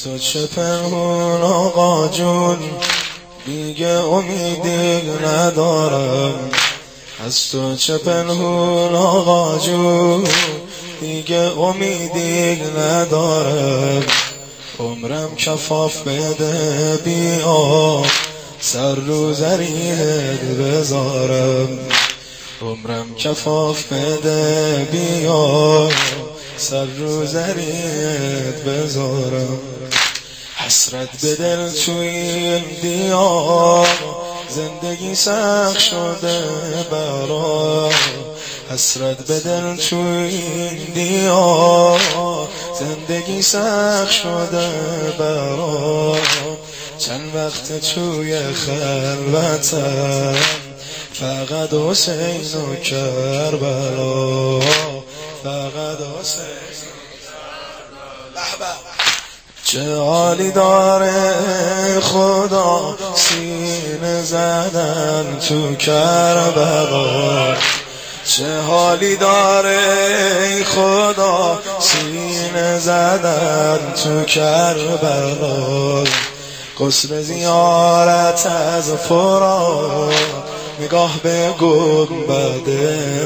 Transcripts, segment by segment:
از تو چه پنهون آقا جون، دیگه امیدی ندارم. از تو چه پنهون آقا جون، دیگه امیدی ندارم. عمرم کفاف بده بیا، سر رو زریت بذارم. عمرم کفاف بده بیا، سر رو زریت بذارم. حسرت به دل توی این دیار، زندگی سخت شده برام. حسرت به دل توی این دیار، زندگی سخت شده برام. چند وقت توی خلوتم، فقط حسین و کربلا، فقط حسین. چه حالی داره خدا سینه زدن تو کربلا. چه حالی داره خدا سینه زدن تو کربلا. غسل زیارت از فرات، نگاه به گنبد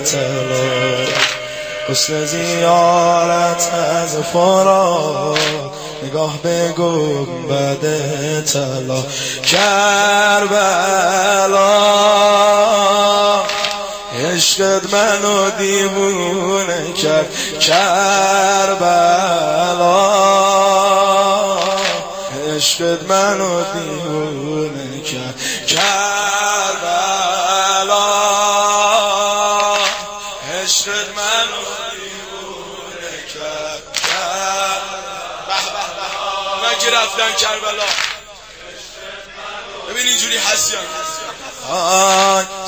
طلا. غسل زیارت از فرات، نگاه به گنبد طلا. کربلا عشقت منو دیوونه کرد. کربلا عشقت منو دیوونه کرد. کربلا عشقت منو دیوونه کرد. من که رفتن کربلا، ببین اینجوری هستیم.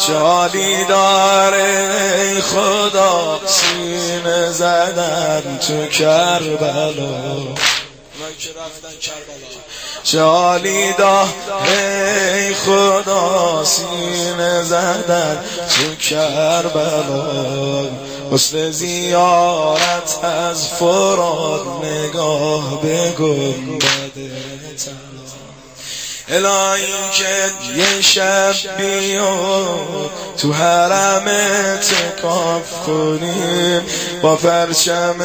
جالی داره خدا سینه زدن تو کربلا. من که رفتن کربلا. جالی داره خدا سینه زدن تو کربلا. غسل زیارت از فرات، نگاه به گنبد طلا. الهی که یه شب بیا تو حرم اعتکاف کنیم، با پرچم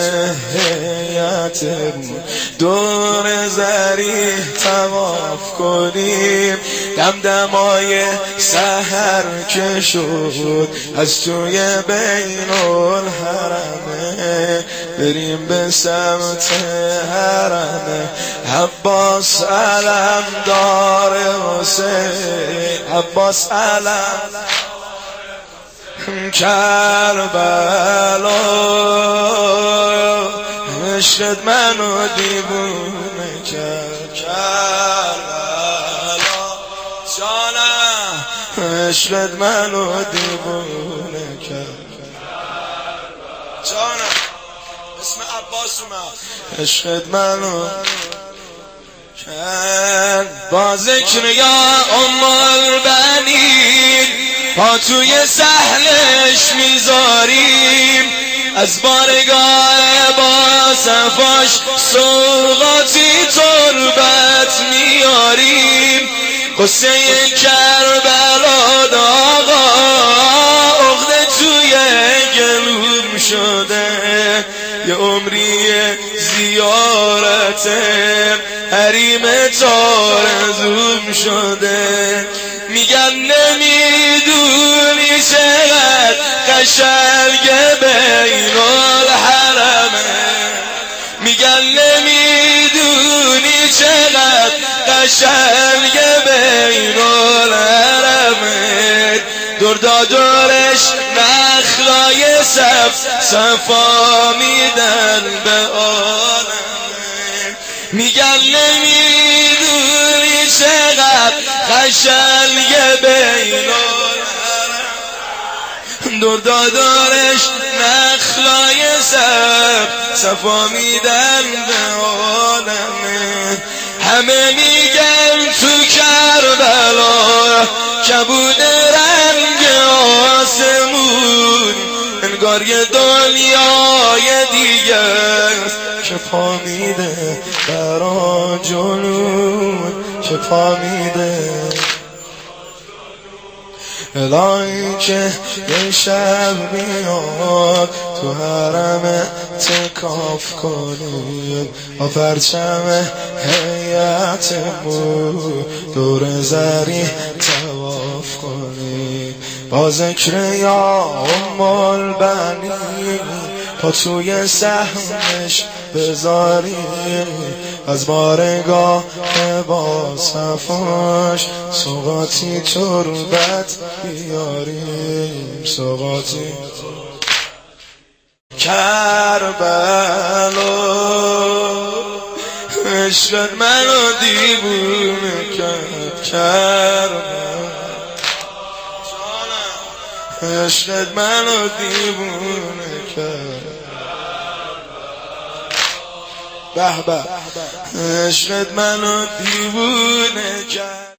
هیئتمون دور زریح طواف کنیم. دمدمای سحر که شد از توی بین الحرمه، بریم به سمت حرمه. عباس علم دار حسین، عباس علم کربلا. عشقت منو دیوونه کرد. کربلا جانم، عشقت منو دیوونه کرد. جانم اسم عباس اومد. عشقت منو با ذکر یا ام البنین، پا توی سهلش میذاریم. از بارگاه با صفاش سوغاتی تربت میاریم. قصه کربلا داغا عقده توی گلوم شده. یه عمری زیارته حریم تارزوم شده. میگن نمیدونی چقدر قشنگ بین الحرمه. میگن نمیدونی چقدر قشنگ بین الحرمه. دردادرش نخلای صفا میدن به عالمه. میگن نمیدونی چقدر قشنگ بین الحرم. دردادرش نخلای صفا میدن به عالمه. همه میگن تو کربلا کبود رنگ آسمون، انگار یه دنیای دیگه که پا میده برا جنون، که پا میده الهی که یه شب میاد تو حرم اعتکاف کنیم با پرچم هیئتمون دور زری طواف کنیم با ذکر یا ام البنین پا توی سهمش بذاریم از بارگاه با صفاش سوغاتی تربت بیاریم، سوغاتی کربلا عشقت منو دیوونه کرد، کربلا عشقت منو دیوونه کرد، به به عشقت منو دیوونه کرد.